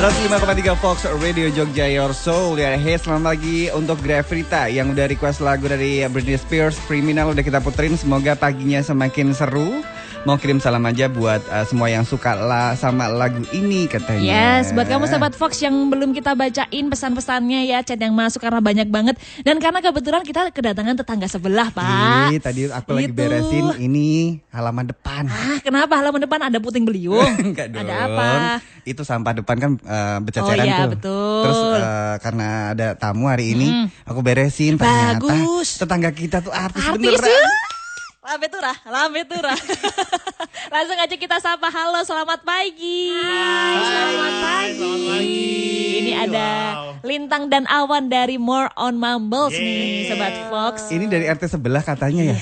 105,3 Fox Radio Jogja Your Soul. Ya, hey, selamat pagi untuk Grafrita yang udah request lagu dari Britney Spears, Criminal udah kita puterin. Semoga paginya semakin seru. Mau kirim salam aja buat semua yang suka sama lagu ini katanya. Yes, buat kamu sahabat Fox yang belum kita bacain pesan-pesannya ya, chat yang masuk karena banyak banget. Dan karena kebetulan kita kedatangan tetangga sebelah, Pak. Tadi aku lagi beresin ini halaman depan. Kenapa halaman depan ada puting beliung? Enggak dong. Ada apa? Itu sampah depan kan bececeran iya, tuh. Betul. Terus karena ada tamu hari ini, aku beresin. Ternyata bagus. Tetangga kita tuh artis beneran. Ya? Lambe turah. Langsung aja kita sapa. Halo, selamat pagi. Hai, selamat pagi. Ini ada Lintang dan Awan dari More on Mumbles nih, Sobat Fox. Ini dari RT sebelah katanya ya.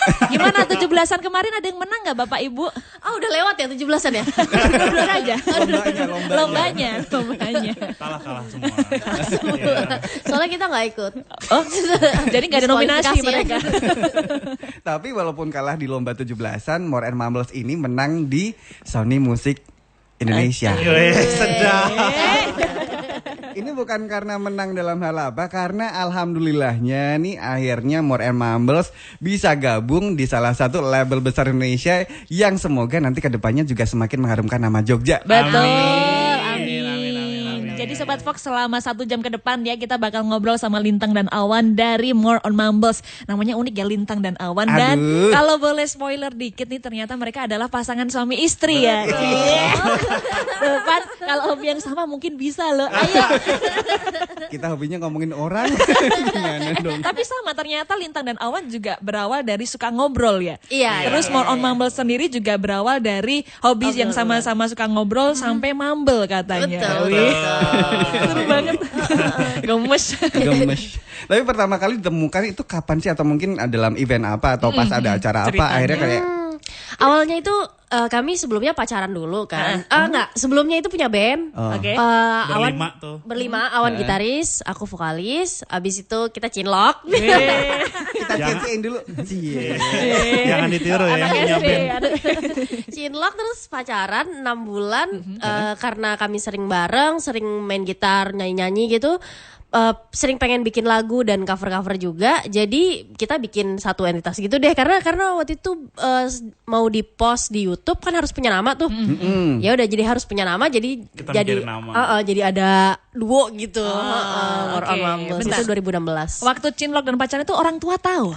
Gimana 17-an kemarin, ada yang menang gak Bapak Ibu? Oh, udah lewat ya 17-an ya? Belum aja. Lombanya. Kalah semua. Soalnya kita gak ikut. Oh, jadi gak ada nominasi mereka. Tapi walaupun kalah di lomba 17-an, More and Mumbles ini menang di Sony Music Indonesia. Sedap. Ini bukan karena menang dalam hal apa, karena alhamdulillahnya nih akhirnya More and Mumbles bisa gabung di salah satu label besar Indonesia yang semoga nanti kedepannya juga semakin mengharumkan nama Jogja. Betul. Amin. Jadi Sobat Fox, selama 1 jam ke depan ya kita bakal ngobrol sama Lintang dan Awan dari More on Mumbles. Namanya unik ya, Lintang dan Awan. Aduh. Dan kalau boleh spoiler dikit nih, ternyata mereka adalah pasangan suami istri ya. Depan kalau hobi yang sama mungkin bisa loh. Ayo. Kita hobinya ngomongin orang. Gimana dong? Tapi sama, ternyata Lintang dan Awan juga berawal dari suka ngobrol ya. Iya. Terus More on Mumbles sendiri juga berawal dari hobi yang sama-sama suka ngobrol sampai mumble katanya. Betul. Seru banget. Gemes. Tapi pertama kali ditemukan itu kapan sih, atau mungkin dalam event apa atau pas ada acara apa ceritanya. akhirnya kayak Awalnya itu kami sebelumnya pacaran dulu kan. Enggak, sebelumnya itu punya band. Oke. Awan Berlima tuh. Berlima, Awan gitaris, aku vokalis. Abis itu kita cinlok. kita cecein dulu. Jangan ditiru ya yang punya band. Cinlok terus pacaran 6 bulan. Karena kami sering bareng, sering main gitar, nyanyi-nyanyi gitu. Sering pengen bikin lagu dan cover-cover juga. Jadi kita bikin satu entitas gitu deh. Karena waktu itu mau di-post di YouTube kan harus punya nama tuh. Ya udah, jadi harus punya nama. Jadi Kita jadi mikirin nama. jadi ada duo gitu. More on oke. Mumbles. Bentar. Itu 2016. Waktu cinlok dan pacaran itu orang tua tahu.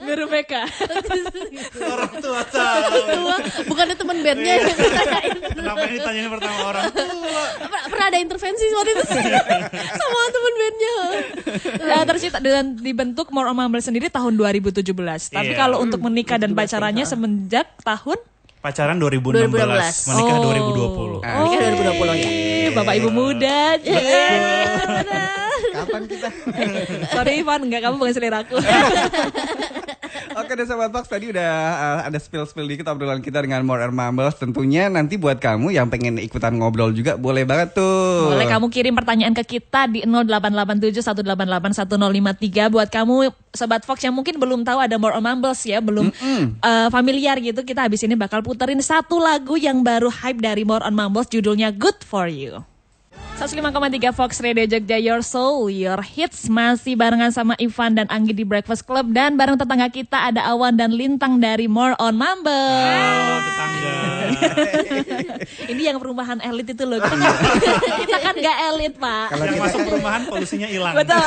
Guru BK. Orang tua tahu. Tua, bukannya teman bandnya yang ditanyain. Kenapa ini tanyain pertama orang tua? Pernah ada intervensi waktu itu sama teman bandnya. Tercipta dan dibentuk More on Mumbles sendiri tahun 2017. Tapi Iya. kalau untuk menikah dan pacarannya semenjak tahun Pacaran 2016, 2016. menikah Oh. 2020. Nikah 2020 ya. Bapak Ibu muda. kapan kita? Sorry Ivan, enggak, kamu bukan seleraku. Oke deh Sobat Fox, tadi udah ada spill dikit obrolan kita dengan More and Mumbles. Tentunya nanti buat kamu yang pengen ikutan ngobrol juga boleh banget tuh. Boleh kamu kirim pertanyaan ke kita di 0887-188-1053. Buat kamu Sobat Fox yang mungkin belum tahu ada More on Mumbles ya, belum familiar gitu, kita habis ini bakal puterin satu lagu yang baru hype dari More on Mumbles, judulnya Good For You. 105,3 Fox Radio Jogja Your Soul, Your Hits. Masih barengan sama Ivan dan Anggi di Breakfast Club. Dan bareng tetangga kita ada Awan dan Lintang dari More on Mumbles. Halo tetangga. Ini yang perumahan elit itu loh. Kita kan gak elit, Pak. Kalau Yang kita masuk kan perumahan polusinya hilang. Betul.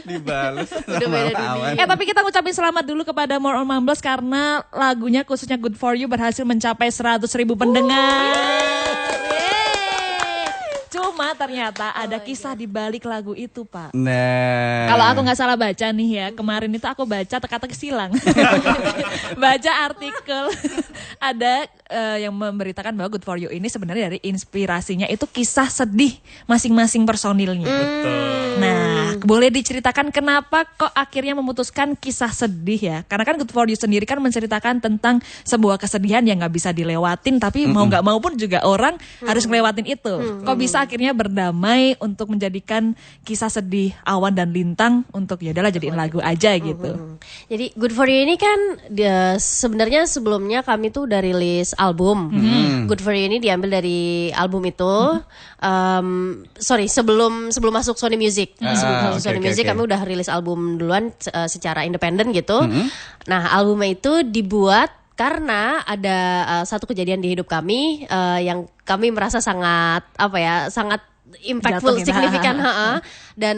dibales Udah sama beda Awan. Tapi kita ngucapin selamat dulu kepada More on Mumbles karena lagunya khususnya Good For You berhasil mencapai 100.000 pendengar. Cuma ternyata ada kisah di balik lagu itu, Pak. Nah, Kalau aku nggak salah baca nih ya, kemarin itu aku baca teka-teki silang. Baca artikel ada yang memberitakan bahwa Good For You ini sebenarnya dari inspirasinya itu kisah sedih masing-masing personilnya. Betul. Nah, boleh diceritakan kenapa kok akhirnya memutuskan kisah sedih ya? Karena kan Good For You sendiri kan menceritakan tentang sebuah kesedihan yang nggak bisa dilewatin, tapi mau nggak mau pun juga orang harus ngelewatin itu. Kok bisa akhirnya berdamai untuk menjadikan kisah sedih Awan dan Lintang untuk ya udahlah jadiin lagu aja gitu. Jadi Good For You ini kan sebenarnya sebelumnya kami tuh udah rilis album. Good For You ini diambil dari album itu. Sebelum masuk Sony Music. Sebelum masuk Sony Music kami udah rilis album duluan secara independen gitu. Nah, albumnya itu dibuat karena ada satu kejadian di hidup kami yang kami merasa sangat impactful, signifikan, dan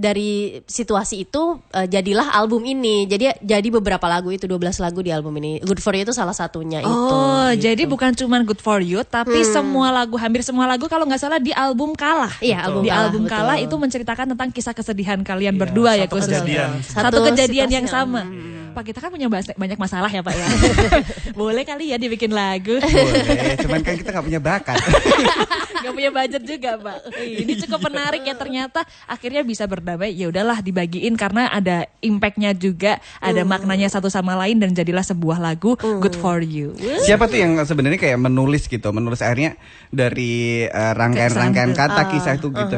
dari situasi itu jadilah album ini. Jadi beberapa lagu itu 12 lagu di album ini. Good For You itu salah satunya itu. Oh, jadi bukan cuma Good For You, tapi hampir semua lagu kalau nggak salah di album Kalah. Iya, album Kalah itu menceritakan tentang kisah kesedihan kalian berdua ya khususnya. Satu kejadian yang sama. Pak, kita kan punya banyak masalah ya Pak ya. Boleh kali ya dibikin lagu. Boleh, cuman kan kita nggak punya bakat. Gak punya budget juga Pak. Ini cukup menarik ya, ternyata akhirnya bisa berdamai. Ya udahlah dibagiin karena ada impactnya juga, ada maknanya satu sama lain dan jadilah sebuah lagu Good For You. Siapa tuh yang sebenarnya kayak menulis akhirnya dari rangkaian kata kisah itu gitu?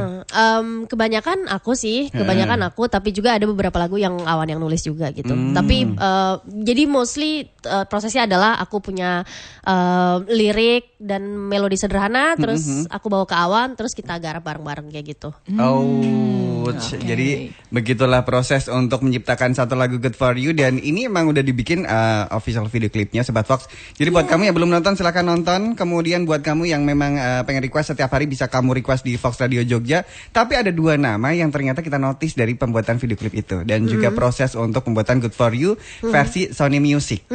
Kebanyakan aku sih, tapi juga ada beberapa lagu yang Awan yang nulis juga gitu. Tapi jadi mostly prosesnya adalah aku punya lirik dan melodi sederhana, terus aku bawa ke Awan, terus kita garap bareng-bareng kayak gitu. Jadi begitulah proses untuk menciptakan satu lagu Good For You, dan ini emang udah dibikin official video klipnya Sobat Fox. Jadi buat kamu yang belum nonton silakan nonton. Kemudian buat kamu yang memang pengen request setiap hari bisa kamu request di Fox Radio Jogja. Tapi ada 2 nama yang ternyata kita notice dari pembuatan video klip itu dan juga proses untuk pembuatan Good For You versi Sony Music.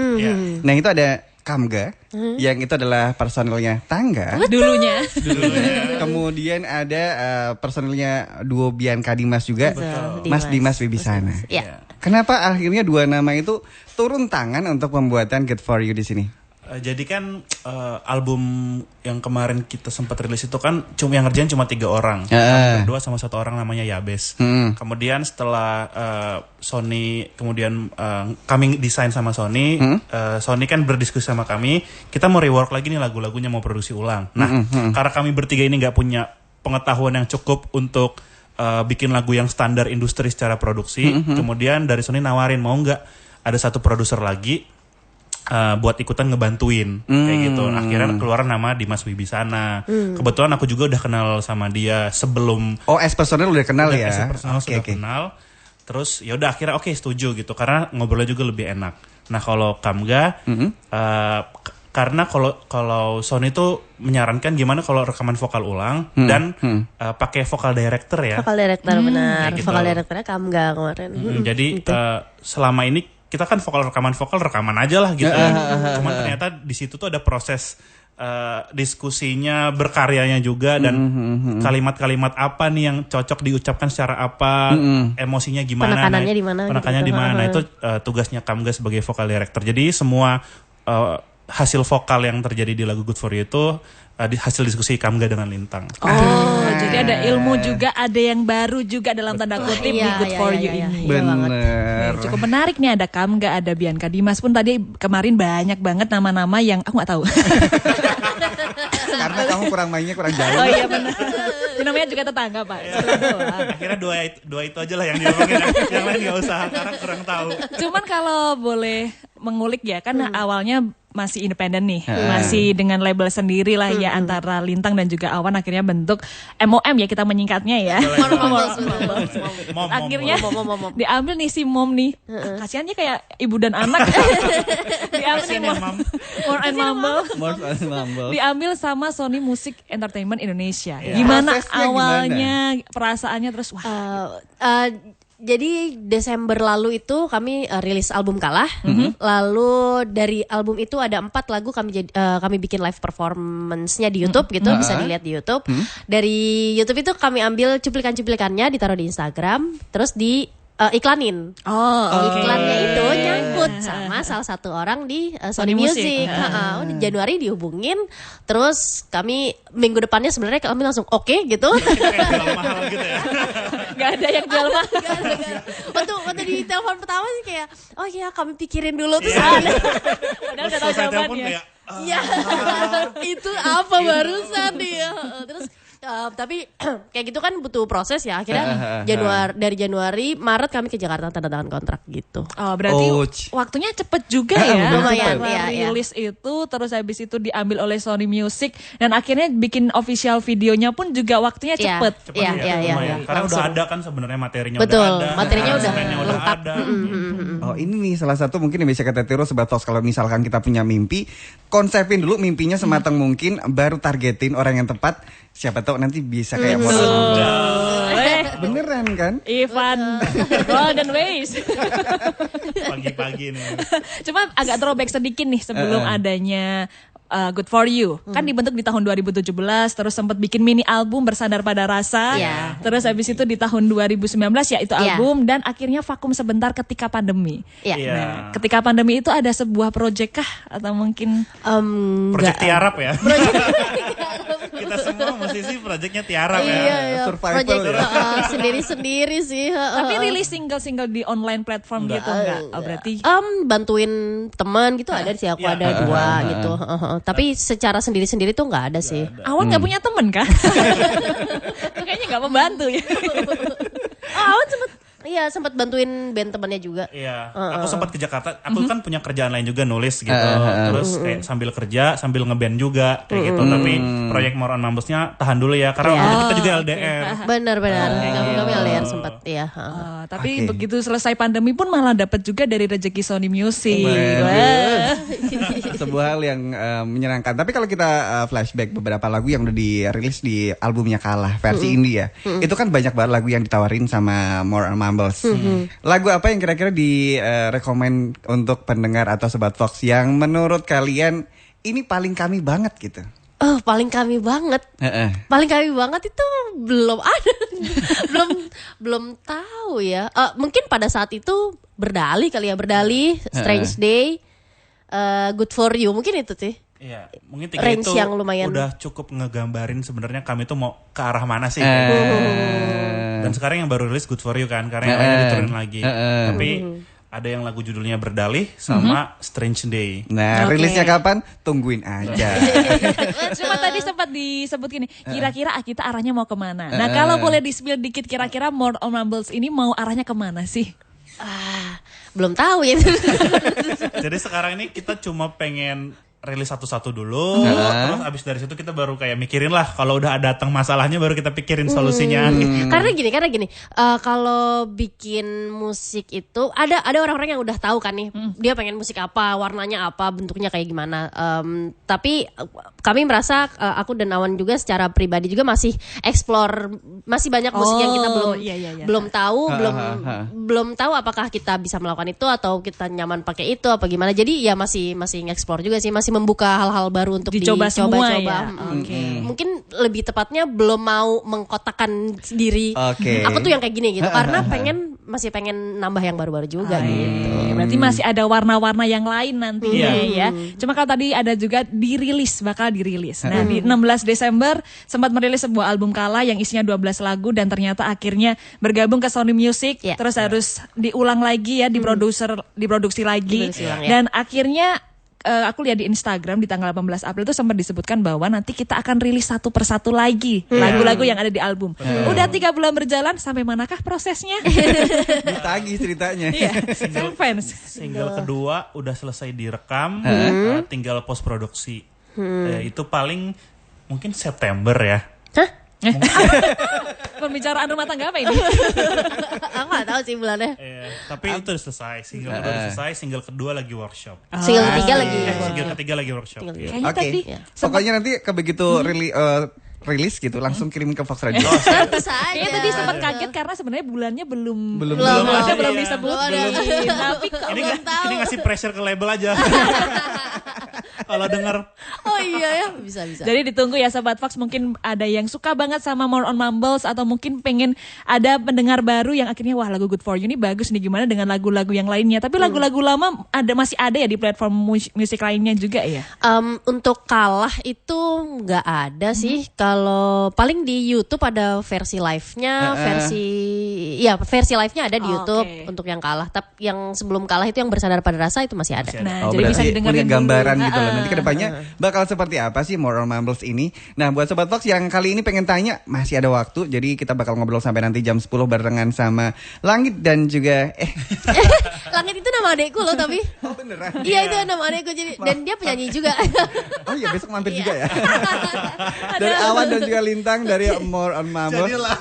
Nah, itu ada Kamga, yang itu adalah personilnya Tangga dulunya. Kemudian ada personilnya duo Bianca Dimas juga, Mas Dimas Wibisana. Kenapa akhirnya 2 nama itu turun tangan untuk pembuatan Good For You di sini? Jadi kan album yang kemarin kita sempat rilis itu kan yang ngerjain cuma 3 orang. Kami berdua sama 1 orang namanya Yabes. Kemudian setelah Sony, kemudian kami desain sama Sony, Sony kan berdiskusi sama kami, kita mau rework lagi nih lagu-lagunya, mau produksi ulang. Nah, karena kami bertiga ini nggak punya pengetahuan yang cukup untuk bikin lagu yang standar industri secara produksi, kemudian dari Sony nawarin mau nggak ada satu produser lagi buat ikutan ngebantuin kayak gitu. Akhirnya keluar nama Dimas Wibisana. Kebetulan aku juga udah kenal sama dia sebelum. As personal udah kenal ya. As personal sudah kenal. Terus ya udah akhirnya setuju gitu karena ngobrolnya juga lebih enak. Nah, kalau Kamga karena kalau Sony itu menyarankan gimana kalau rekaman vokal ulang dan pakai vokal director ya. Vokal director benar. Gitu. Vokal directornya Kamga kemarin. Jadi selama ini kita kan rekaman aja lah gitu. Cuman ternyata di situ tuh ada proses diskusinya, berkaryanya juga, dan kalimat-kalimat apa nih yang cocok diucapkan secara apa, emosinya gimana, penekanannya di mana, penekanannya di mana. Itu tugasnya Kamga sebagai vokal director. Jadi semua hasil vokal yang terjadi di lagu Good For You itu hasil diskusi Kamga dengan Lintang. Jadi ada ilmu juga, ada yang baru juga dalam tanda kutip di Good For You ini. Bener. Cukup menarik nih, ada Kamga, ada Bianca Dimas pun tadi kemarin banyak banget nama-nama yang aku nggak tahu. Karena kamu kurang jauh. Oh iya benar. Ini namanya juga tetangga Pak. Akhirnya dua itu aja lah yang diomongin. Yang lain nggak usah karena kurang tahu. Cuman kalau boleh mengulik ya, kan awalnya masih independen nih, masih dengan label sendiri lah ya, antara Lintang dan juga Awan akhirnya bentuk MOM ya, kita menyingkatnya ya. Akhirnya diambil nih si Mom nih, kasihannya kayak ibu dan anak. Diambil nih More and Mumble. Diambil sama Sony Music Entertainment Indonesia. Gimana awalnya perasaannya, terus wah. Jadi Desember lalu itu kami rilis album Kalah. Lalu dari album itu ada 4 lagu kami bikin live performance-nya di YouTube gitu, bisa dilihat di YouTube. Dari YouTube itu kami ambil cuplikan-cuplikannya, ditaruh di Instagram, terus di iklanin. Iklannya itu nyangkut sama salah satu orang di Sony Music. Di Januari dihubungin, terus kami minggu depannya sebenarnya kami langsung oke gitu. Mahal gitu ya. Gak ada yang jual mahal. Waktu di telepon pertama sih kayak, oh iya kami pikirin dulu, terus padahal udah tahu jawabannya. Iya, itu apa barusan dia. Terus Tapi kayak gitu kan butuh proses ya. Akhirnya dari Januari, Maret kami ke Jakarta tanda tangan kontrak gitu. Oh, berarti waktunya cepet juga ya. Lumayan, Setelah rilis itu, terus habis itu diambil oleh Sony Music dan akhirnya bikin official videonya pun juga waktunya cepet. Iya. Karena udah ada kan sebenarnya materinya Betul, udah ada. materinya udah lengkap. Ada. Oh ini nih salah satu mungkin yang bisa kita tiru Sobat Fox kalau misalkan kita punya mimpi, konsepin dulu mimpinya sematang mungkin, baru targetin orang yang tepat. Siapa tahu nanti bisa kayak model. Beneran kan? Ivan Golden Ways. Pagi-pagi nih. Cuma agak throwback sedikit nih sebelum adanya Good For You. Kan dibentuk di tahun 2017, terus sempat bikin mini album Bersandar Pada Rasa. Terus habis itu di tahun 2019 ya itu album dan akhirnya vakum sebentar ketika pandemi. Nah, ketika pandemi itu ada sebuah project kah atau mungkin Project Tiarap ya. Kita semua musisi projectnya Tiarap ya. Iya, Survival project ya. sendiri-sendiri sih. tapi rilis single-single di online platform gitu enggak? Oh, berarti Bantuin teman gitu ada sih, aku ada 2 gitu. Tapi secara sendiri-sendiri tuh nggak ada sih. Awan nggak punya temen kah? Kayaknya nggak membantu ya. Awan sempat bantuin band temannya juga. Iya, aku sempat ke Jakarta. Aku kan punya kerjaan lain juga nulis gitu. Terus kayak sambil kerja, sambil ngeband juga kayak gitu. Tapi proyek More on Mumbles-nya tahan dulu ya, karena waktu itu kita juga LDR. Benar. Kami LDR sempat ya. Tapi begitu selesai pandemi pun malah dapat juga dari rezeki Sony Music. Sebuah hal yang menyenangkan. Tapi kalau kita flashback beberapa lagu yang udah dirilis di albumnya Kalah versi indie ya, itu kan banyak banget lagu yang ditawarin sama More on Mumbles. Lagu apa yang kira-kira direkomend untuk pendengar atau Sobat Fox yang menurut kalian ini paling kami banget gitu? Paling kami banget. Paling kami banget itu belum ada. belum tahu ya. Mungkin pada saat itu Berdali kali ya, Berdali, Strange Day, Good For You, mungkin itu sih. Iya, mungkin 3 range itu yang lumayan. udah cukup ngegambarin sebenarnya kami tuh mau ke arah mana sih. Dan sekarang yang baru rilis Good For You kan, karena yang lainnya diturunin lagi. Tapi ada yang lagu judulnya Berdalih sama Strange Day. Nah, rilisnya kapan? Tungguin aja. Cuma tadi sempat disebut gini, kira-kira kita arahnya mau kemana? Nah, kalau boleh di-spill dikit kira-kira More on Mumbles ini mau arahnya kemana sih? Belum tahu ya. Jadi sekarang ini kita cuma pengen rilis satu-satu dulu, terus abis dari situ kita baru kayak mikirin lah kalau udah datang masalahnya baru kita pikirin solusinya. Karena gini, kalau bikin musik itu ada orang-orang yang udah tahu kan nih, dia pengen musik apa, warnanya apa, bentuknya kayak gimana. Tapi kami merasa aku dan Awan juga secara pribadi juga masih explore, masih banyak musik yang kita belum tahu, belum tahu apakah kita bisa melakukan itu atau kita nyaman pakai itu apa gimana. Jadi ya masih explore juga sih, masih membuka hal-hal baru untuk dicoba. Ya? Mungkin lebih tepatnya belum mau mengkotakkan sendiri. Aku tuh yang kayak gini gitu, karena masih pengen nambah yang baru-baru juga gitu. Berarti masih ada warna-warna yang lain nantinya ya. Cuma kalau tadi ada juga bakal dirilis. Nah, di 16 Desember sempat merilis sebuah album Kalah yang isinya 12 lagu dan ternyata akhirnya bergabung ke Sony Music, terus harus diulang lagi ya, diproduksi lagi. Dan akhirnya aku lihat di Instagram di tanggal 18 April itu sempat disebutkan bahwa nanti kita akan rilis satu persatu lagi lagu-lagu yang ada di album. Udah 3 bulan berjalan, sampai manakah prosesnya? Ditagih ceritanya. Fans. Single kedua udah selesai direkam, tinggal post produksi. Itu paling mungkin September ya. Pembicaraan rumah tangga apa ini? Aku gak tahu sih bulannya. Tapi itu udah selesai. Single kedua udah selesai, single kedua lagi workshop. Single ketiga lagi. Single ketiga lagi workshop. Pokoknya nanti begitu rilis gitu langsung kirim ke Fox Radio. Kayaknya tadi sempat kaget karena sebenarnya bulannya belum disebut. Tapi ini ngasih pressure ke label aja. Kalau denger. Oh iya ya, bisa. Jadi ditunggu ya Sobat Fox, mungkin ada yang suka banget sama More on Mumbles atau mungkin pengen ada pendengar baru yang akhirnya wah lagu Good For You ini bagus nih, gimana dengan lagu-lagu yang lainnya. Tapi lagu-lagu lama masih ada ya di platform musik lainnya juga ya? Untuk Kalah itu nggak ada sih. Kalau paling di YouTube ada versi live-nya, versi live-nya ada di YouTube untuk yang Kalah. Tapi yang sebelum Kalah itu yang Bersandar Pada Rasa itu masih ada. Nah, jadi bisa didengar punya gambaran gitu loh. Nanti kedepannya bakal seperti apa sih More on Mumbles ini? Nah, buat Sobat Fox yang kali ini pengen tanya, masih ada waktu. Jadi kita bakal ngobrol sampai nanti jam 10 barengan sama Langit dan juga Langit itu nama adekku loh tapi. Oh beneran? Iya itu nama adekku jadi dan dia penyanyi juga. Oh iya besok mampir juga ya. Dari Awan dan juga Lintang dari More on Mumbles. Jadilah.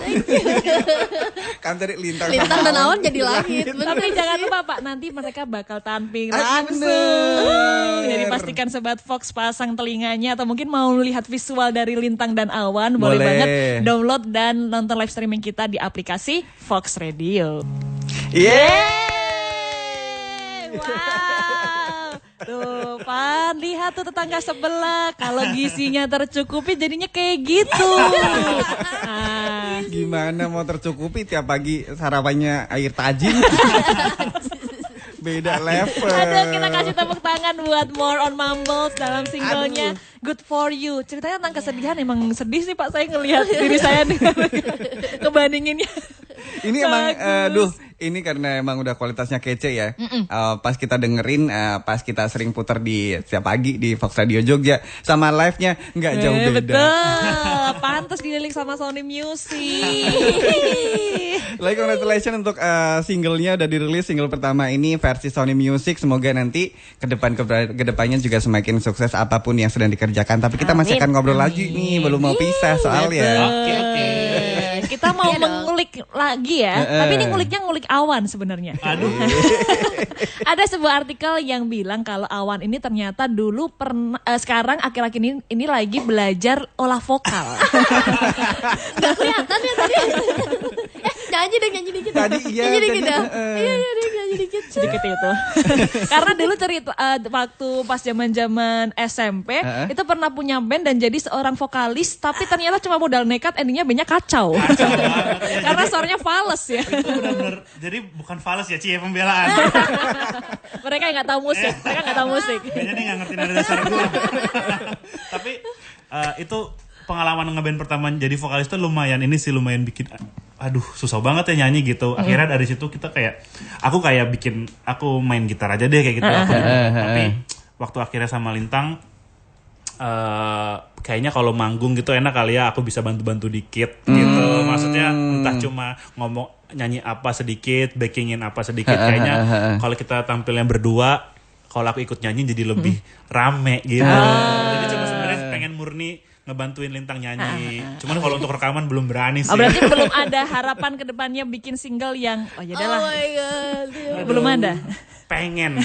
Kan tadi Lintang Dan Awan jadi Langit. Tapi jangan lupa Pak, nanti mereka bakal tampil Ah, langsung. bener. Jadi pastikan Sobat Fox pasang telinganya atau mungkin mau lihat visual dari Lintang dan Awan, boleh Boleh. banget download dan nonton live streaming kita di aplikasi Fox Radio. Yeay. Wow. Tuh, Pan, lihat tuh tetangga sebelah. Kalau gizinya tercukupi jadinya kayak gitu. Nah, Gimana mau tercukupi tiap pagi sarapannya air tajin? Beda level. aduh, kita kasih tepuk tangan buat More on Mumbles dalam singlenya Good For You. Ceritanya tentang kesedihan, emang sedih sih Pak saya ngelihat diri saya dengan kebandinginnya. Ini emang, Bagus. ini karena emang udah kualitasnya kece ya. Pas kita dengerin, pas kita sering putar di setiap pagi di Fox Radio Jogja, sama live-nya nggak jauh beda. Betul, pantas dilirik sama Sony Music. Like congratulations untuk singlenya udah dirilis, single pertama ini versi Sony Music. Semoga nanti kedepannya juga semakin sukses apapun yang sedang dikerjakan. Tapi kita masih Amin. akan ngobrol lagi nih, belum mau pisah soalnya. Oke. Kita mau Iya dong. mengulik lagi ya, tapi ini nguliknya ngulik Awan sebenarnya. Aduh. Ada sebuah artikel yang bilang kalau Awan ini ternyata dulu sekarang akhir-akhir ini lagi belajar olah vokal. Gak kelihatan ya tadi. Nyanyi dikit. Tadi iya, Nyanyi dikit tadi, dah. Iya deh nyanyi dikit. Sedikit itu. Karena dulu cerita waktu pas zaman-zaman SMP itu pernah punya band dan jadi seorang vokalis, tapi ternyata cuma modal nekat, endingnya bandnya kacau. Karena suaranya fals ya. Itu benar-benar. Jadi bukan fals ya, Cie, pembelaan. Mereka nggak tahu musik, Kayaknya dia nggak ngerti nada dasar gue. Tapi itu pengalaman ngeband pertama jadi vokalis tuh lumayan bikin aduh susah banget ya nyanyi gitu. Akhirnya dari situ kita aku main gitar aja deh kayak gitu. Tapi waktu akhirnya sama Lintang kayaknya kalau manggung gitu enak kali ya aku bisa bantu-bantu dikit gitu. Maksudnya entah cuma nyanyi apa sedikit, backingin apa sedikit. Kayaknya kalau kita tampilnya berdua, kalau aku ikut nyanyi jadi lebih rame gitu. Jadi cuma sebenarnya pengen murni ngebantuin Lintang nyanyi. Cuman kalau untuk rekaman belum berani sih. Oh, berarti belum ada harapan ke depannya bikin single yang ya Oh udahlah. my god. Belum ada. Pengen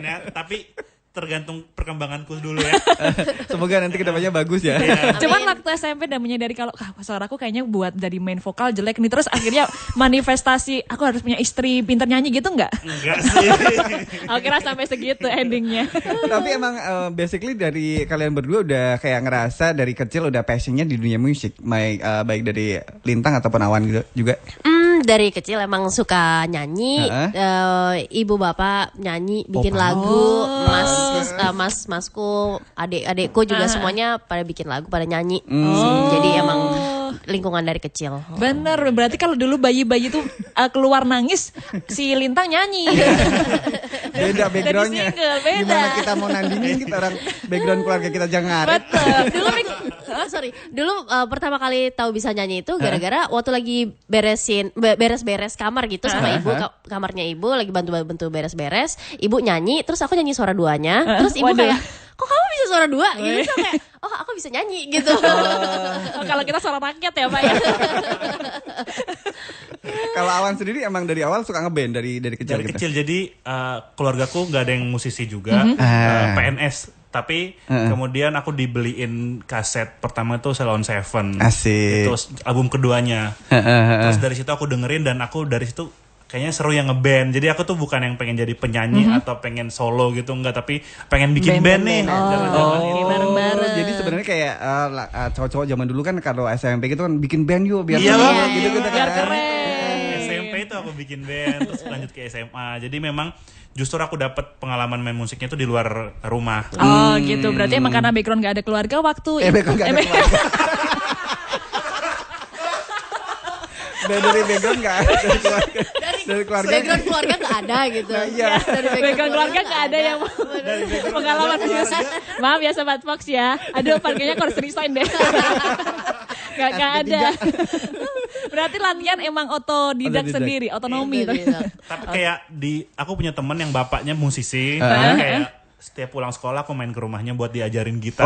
ya, tapi tergantung perkembanganku dulu ya. Semoga nanti kedepannya bagus ya. Cuman waktu SMP dan menyadari kalau suaraku kayaknya buat dari main vokal jelek nih, terus akhirnya manifestasi aku harus punya istri pintar nyanyi gitu nggak? Enggak sih. Akhirnya sampai segitu endingnya. Tapi emang basically dari kalian berdua udah kayak ngerasa dari kecil udah passionnya di dunia musik, baik dari Lintang ataupun Awan gitu juga. Dari kecil emang suka nyanyi, ibu bapak nyanyi, bikin lagu, masku, adik-adikku juga semuanya pada bikin lagu, pada nyanyi. Jadi emang lingkungan dari kecil. Bener, berarti kalau dulu bayi-bayi tuh keluar nangis, si Lintang nyanyi. Beda backgroundnya. Dari single, beda. Gimana kita mau nandingin kita orang background keluarga kita jangan ngaret. Betul. Dulu pertama kali tahu bisa nyanyi itu gara-gara waktu lagi beres-beres kamar gitu sama ibu, kamarnya ibu lagi bantu beres-beres, ibu nyanyi, terus aku nyanyi suara duanya, terus ibu Waduh. kayak, kok kamu bisa suara dua gitu, terus aku kayak, oh aku bisa nyanyi gitu. Oh, kalau kita suara rakyat ya Pak ya. Kalau Awan sendiri emang dari awal suka ngeband dari kecil Dari gitu. kecil jadi keluargaku nggak ada yang musisi juga, PNS. Tapi kemudian aku dibeliin kaset pertama itu Salon Seven. Asik. Itu album keduanya. Terus dari situ aku dengerin dan aku dari situ kayaknya seru yang ngeband. Jadi aku tuh bukan yang pengen jadi penyanyi atau pengen solo gitu, enggak, tapi pengen bikin band nih. Zaman-zaman itu. Bareng-bareng. Jadi sebenarnya kayak cowok-cowok zaman dulu kan kalau SMP gitu kan bikin band yuk biar Iya, seru iya, gitu biar kan. keren. SMP itu aku bikin band, terus lanjut ke SMA. Jadi memang justru aku dapat pengalaman main musiknya itu di luar rumah. Oh gitu, berarti emang karena background gak ada keluarga waktu Background gak ada keluarga. Dari background gak ada keluarga. Dari Dari keluarga. Background keluarga nggak ada gitu. Iya. Dari Background keluarga nggak ada yang pengalaman bisnis. Maaf ya Sobat Fox ya. Aduh, kayaknya harus resign deh. Gak ada. Berarti latihan emang otodidak sendiri, otonomi. Tapi kayak aku punya teman yang bapaknya musisi, kayak setiap pulang sekolah aku main ke rumahnya buat diajarin gitar.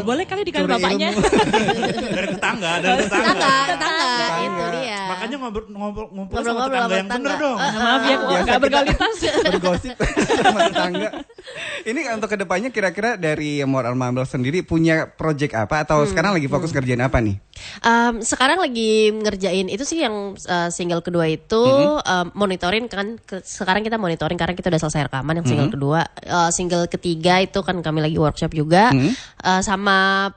Boleh kali dikali bapaknya. Dari tetangga. Itu dia. Makanya ngumpul sama tetangga yang bener dong. Maaf ya, gak berkualitas. Bergosip sama tetangga. Ini untuk kedepannya kira-kira dari More on Mumbles sendiri punya project apa atau sekarang lagi fokus kerjaan apa nih? Sekarang lagi ngerjain itu sih yang single kedua itu monitoring kan. Sekarang kita monitoring karena kita udah selesai rekaman yang single kedua. Single ketiga itu kan kami lagi workshop juga. Sama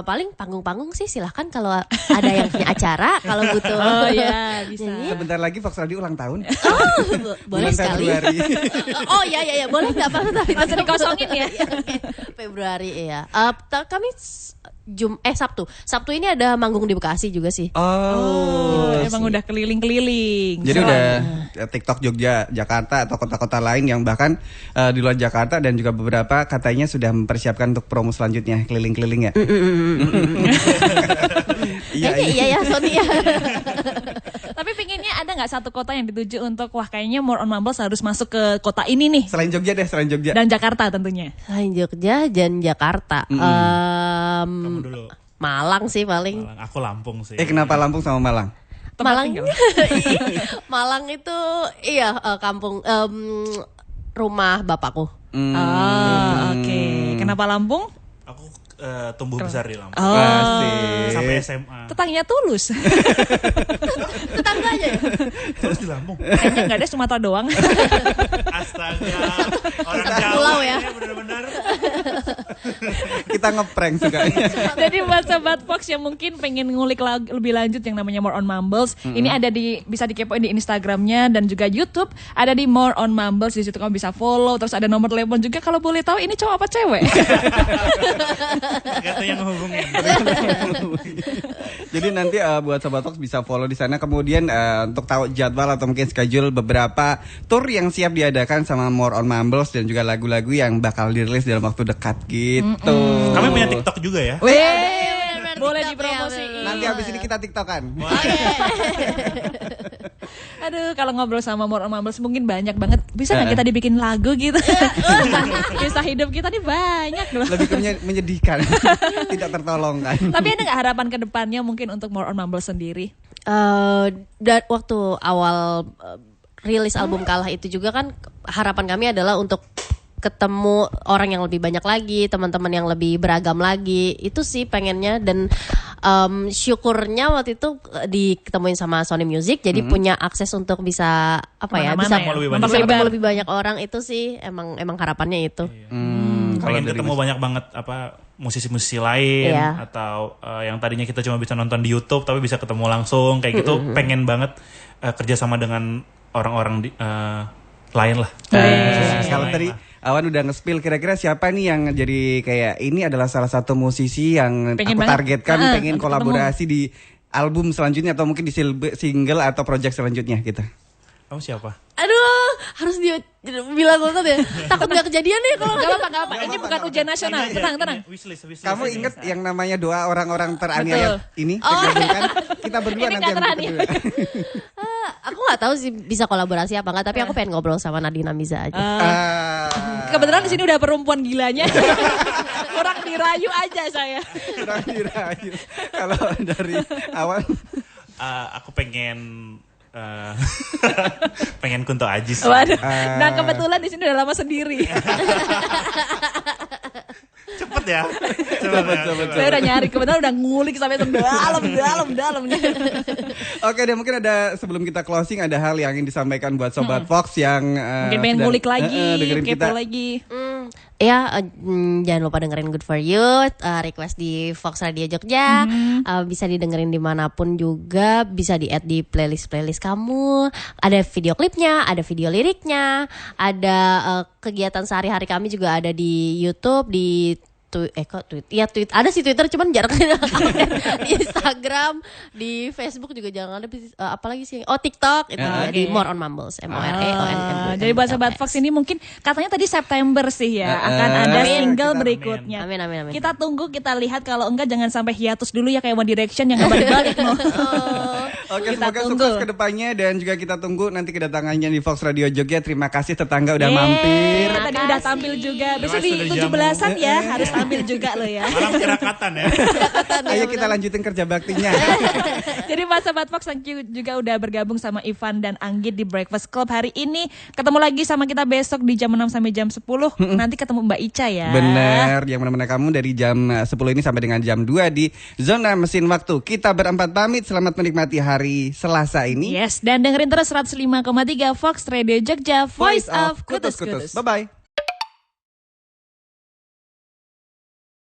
paling panggung-panggung sih silahkan kalau ada yang punya acara kalau butuh. Oh iya bisa. Sebentar lagi Fox Radio ulang tahun. Boleh sekali. Oh iya boleh nggak apa-apa. Masih dikosongin ya. Februari ya. Kami Sabtu ini ada manggung di Bekasi juga sih. Emang udah keliling-keliling. Jadi udah TikTok Jogja, Jakarta atau kota-kota lain yang bahkan di luar Jakarta dan juga beberapa katanya sudah mempersiapkan untuk promo selanjutnya keliling-keliling ya. Iya ya Sony ya. Tapi pinginnya ada nggak satu kota yang dituju untuk wah kayaknya More on Mumbles harus masuk ke kota ini nih. Selain Jogja. Dan Jakarta tentunya. Selain Jogja dan Jakarta. Kamu dulu. Malang sih paling. Aku Lampung sih. Kenapa Lampung sama Malang? Malang. Malang itu kampung rumah bapakku. Oke. Kenapa Lampung? Aku tumbuh besar di Lampung. Sampai SMA. Tetangganya Tulus. Tetangga aja ya. Terus di Lampung. Kayaknya nggak ada Sumatera doang. Astaga. Orang pulau Jawa ya. Benar-benar. Kita ngeprank sukanya. Jadi buat Sobat Fox yang mungkin pengen ngulik lebih lanjut yang namanya More on Mumbles, ini ada bisa dikepoin di Instagramnya dan juga YouTube, ada di More on Mumbles. Di situ kamu bisa follow, terus ada nomor telepon juga kalau boleh tahu ini cowok apa cewek. Gak tuh yang ngehubungin. Jadi nanti buat Sobat Fox bisa follow di sana. Kemudian untuk tahu jadwal atau mungkin schedule beberapa tour yang siap diadakan sama More on Mumbles dan juga lagu-lagu yang bakal dirilis dalam waktu dekat gitu. Kami punya TikTok juga ya. Boleh dipromosiin. Nanti habis ini kita TikTokan. Aduh, kalau ngobrol sama More on Mumbles mungkin banyak banget. Bisa nggak kita dibikin lagu gitu? Kisah hidup kita nih banyak loh. Lebih ke menyedihkan, tidak tertolongkan. Tapi ada nggak harapan ke depannya mungkin untuk More on Mumbles sendiri? Dan waktu awal rilis album Kalah itu juga kan harapan kami adalah untuk ketemu orang yang lebih banyak lagi, teman-teman yang lebih beragam lagi. Itu sih pengennya dan syukurnya waktu itu diketemuin sama Sony Music jadi punya akses untuk bisa bisa ketemu lebih banyak orang. Itu sih emang harapannya itu. Pengen ketemu banyak banget musisi-musisi lain atau yang tadinya kita cuma bisa nonton di YouTube tapi bisa ketemu langsung kayak gitu. Pengen banget kerjasama dengan orang-orang lain lah. Kalau tadi Awan udah nge-spill kira-kira siapa nih yang jadi kayak ini adalah salah satu musisi yang aku targetkan pengen kolaborasi di album selanjutnya atau mungkin di single atau project selanjutnya gitu. Kamu siapa? Aduh, harus dia bilang banget ya. Takut gak kejadian nih kalau gak apa-apa. Ini bukan ujian nasional. Tenang. Wishlist. Kamu inget yang namanya doa orang-orang teraniaya ini? Kita berdua nanti yang berdua. Aku gak tahu sih bisa kolaborasi apa enggak, tapi aku pengen ngobrol sama Nadine Amiza aja. Kebetulan di sini udah perempuan gilanya. Kurang dirayu aja saya. Kurang dirayu. Kalau dari Awan, aku pengen pengen Kunto Aji sih. Waduh. Nah kebetulan di sini udah lama sendiri. Cepet ya. Saya udah nyari, kebetulan udah ngulik sampai dalam. Oke deh, mungkin ada sebelum kita closing ada hal yang ingin disampaikan buat Sobat Fox yang mungkin pengen ngulik lagi, kepo lagi. Jangan lupa dengerin Good For You, request di Fox Radio Jogja, bisa didengerin dimanapun juga, bisa di-add di playlist kamu. Ada video klipnya, ada video liriknya, ada kegiatan sehari-hari kami juga ada di YouTube, di tweet ada sih Twitter cuman jarang di Instagram, di Facebook juga jarang ada, apalagi sih TikTok itu di More on Mumbles, MOREONMUMBLES. Jadi buat Sobat Fox ini mungkin katanya tadi September sih ya akan ada single berikutnya. Amin. Kita tunggu, kita lihat, kalau enggak jangan sampai hiatus dulu ya kayak One Direction yang balik-balik. Oke, semoga sukses ke depannya dan juga kita tunggu nanti kedatangannya di Fox Radio Jogja. Terima kasih tetangga udah mampir. Tadi udah tampil juga. Besok di 17-an ya harus tampil juga lo ya. Malam tirakatan ya. Ayo kita lanjutin kerja baktinya. Jadi Mas Sobat Fox, thank you juga udah bergabung sama Ivan dan Anggit di Breakfast Club hari ini. Ketemu lagi sama kita besok di jam 6 sampai jam 10. Nanti ketemu Mbak Ica ya. Bener, yang mana-mana kamu dari jam 10 ini sampai dengan jam 2 di Zona Mesin Waktu. Kita berempat pamit, selamat menikmati hari Selasa ini. Yes, dan dengerin terus 105,3 Fox Radio Jogja, Voice of Kutus-Kutus. Bye-bye.